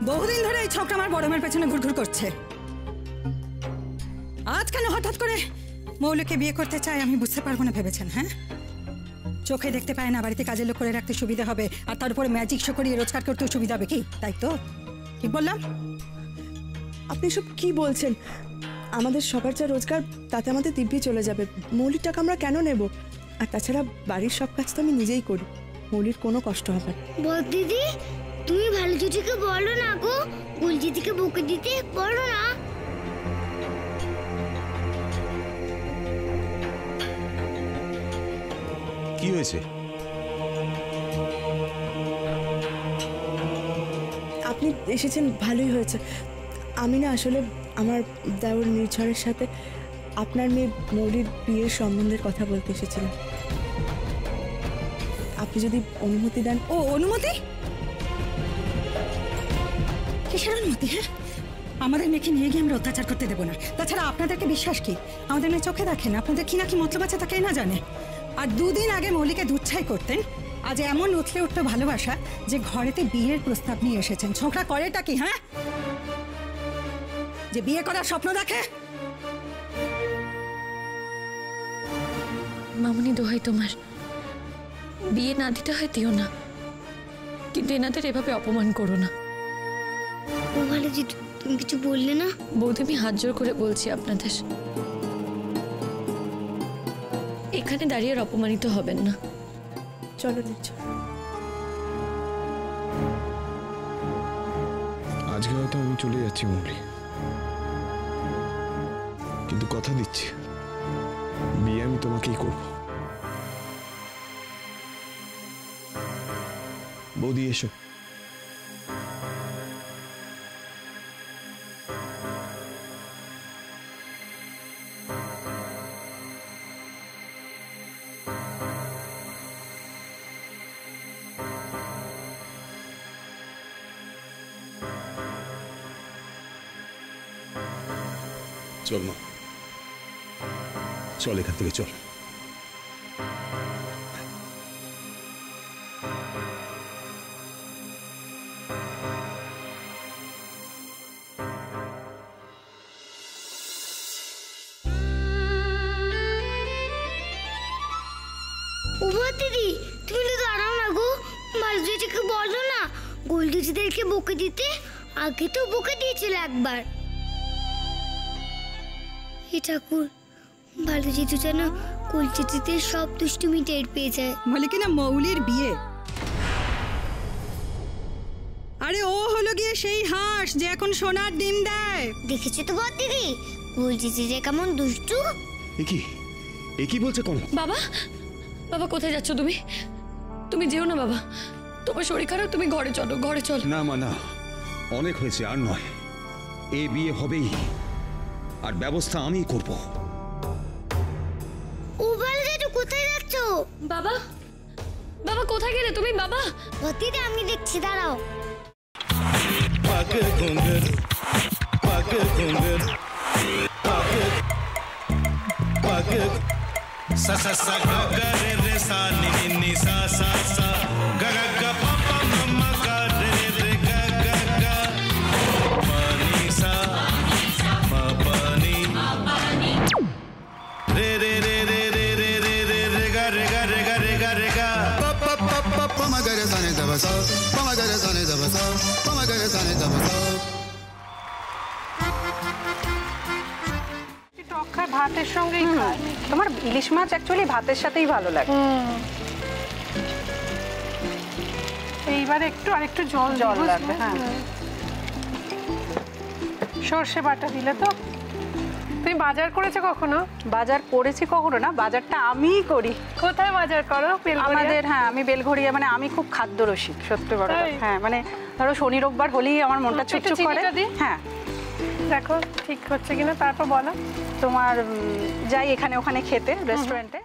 বহুদিন ধরে এই ছোকরা আমার বড় মেয়ের পেছনে ঘুরঘুর করছে। আজ কেন হঠাৎ করে মৌলিকে বিয়ে করতে চাই আমি বুঝতে পারবো না ভেবেছেন? হ্যাঁ, চোখে দেখতে পায় না, বাড়িতে কাজের লোক করে রাখতে সুবিধা হবে, আর তার উপরে ম্যাজিক শো করিয়ে রোজগার করতেও সুবিধা হবে, কি তাই তো? ঠিক বললাম? আপনি সব কি বলছেন? আমাদের সবার যা রোজগার তাতে আমাদের দিব্যি চলে যাবে। মৌলির টাকা আমরা কেন নেব? আর তাছাড়া বাড়ির সব কাজ তো আমি নিজেই করি, মৌলির কোনো কষ্ট হবে না। বল দিদি, তুমি ভালো দিদিকে বলো না গো, গুল দিদিকে বকে দিতে বলো না। কি হয়েছে? আপনি এসেছেন ভালোই হয়েছে। আমি না আসলে আমার দেওর নির্ঝরের সাথে আপনার মেয়ে মৌলির বিয়ের সম্বন্ধের কথা বলতে এসেছিলাম। আপনি যদি অনুমতি দেন। ও অনুমতি? কিসের অনুমতি? হ্যাঁ, আমাদের মেয়েকে নিয়ে গিয়ে আমরা অত্যাচার করতে দেবো না। তাছাড়া আপনাদেরকে বিশ্বাস কি? আমাদের মেয়ে চোখে দেখেন, আপনাদের কি না কি মতলব আছে তা কে না জানে। আর দুদিন আগে মৌলিকে দুধছাই করতেন, আজ এমন উঠলে উঠতো ভালোবাসা যে ঘরেতে বিয়ের প্রস্তাব নিয়ে এসেছেন। ছোকরা করেটা কি? হ্যাঁ, যে বিয়ে করার স্বপ্ন দেখে। মামুনি দোহাই তোমার, বিয়ে না দিতে হয় দিও না, কিন্তু এনাদের এভাবে অপমান করো না। ও ভালো দিদি, তুমি কিছু বললে না? বৌদি, আমি হাত জোর করে বলছি আপনাদের, এখানে দাঁড়িয়ে অপমানিত হবেন না। চলো নির্ঝর। আজকে হয়তো আমি চলে যাচ্ছি মৌলি, কিন্তু কথা দিচ্ছি বিয়ে আমি তোমাকেই করব। বৌদি এসো। চল মা, চল এখান থেকে চল। দিদি, তুমি তো দাঁড়াও না গো, ভালো দিদিকে বলো না গোল দিদিদেরকে বকে দিতে। আগে তো বকে দিয়েছিল একবার। হে ঠাকুর, ভালো দিদি যেন গোল দিদিদের সব দুষ্টুমি টের পেয়ে যায়। বলে কিনা মৌলির বিয়ে। আরে ও হলো গিয়ে সেই হাঁস যে এখন সোনার ডিম দেয়। দেখেছো তো বল দিদি, গোল দিদিদের কেমন দুষ্টু। একই বলছে কোন? বাবা, বাবা কোথায় যাচ্ছ তুমি? তুমি যেও না বাবা, তোমার শরীর খারাপ, তুমি ঘরে চলো, ঘরে চলো। না মা, না, অনেক হয়েছে, আর নয়। এই বিয়ে হবেই, আর ব্যবস্থা আমিই করব। ও ভালো দিদি, কোথায় যাচ্ছ? বাবা, বাবা কোথায় গেলে তুমি? বাবা দিদি, আমি দেখছি, দাঁড়াও। sa sa sa ga ga re re sa ni ni ni sa sa sa ga ga ga pa pa ma ma ga re re ga ga ga pa ni sa ma pa ni re re re re re re re re re ga re ga re ga re ga re ga pa pa pa pa pa ma ga re sa ni da ba sa pa ma ga re sa ni da ba sa pa ma ga re sa ni da ba sa। ভাতের সঙ্গেই খায়। তোমার ইলিশ মাছ actually ভাতের সাথেই ভালো লাগে। এইবারে একটু আরেকটু জল লাগবে। হ্যাঁ, সর্ষে বাটা দিলে তো। তুমি বাজার করেছো কখনো? বাজার করেছি কখনো না, বাজারটা আমিই করি। কোথায় বাজার করো? আমাদের, হ্যাঁ, আমি বেলঘড়িয়া, মানে আমি খুব খাদ্য রসিক, সত্যি বড়। হ্যাঁ, মানে ধরো শনি রোববার হলেই আমার মনটা চুপচুপ করে। হ্যাঁ, দেখো ঠিক হচ্ছে কিনা, তারপর বলো। তোমার যাই এখানে ওখানে খেতে রেস্টুরেন্টে।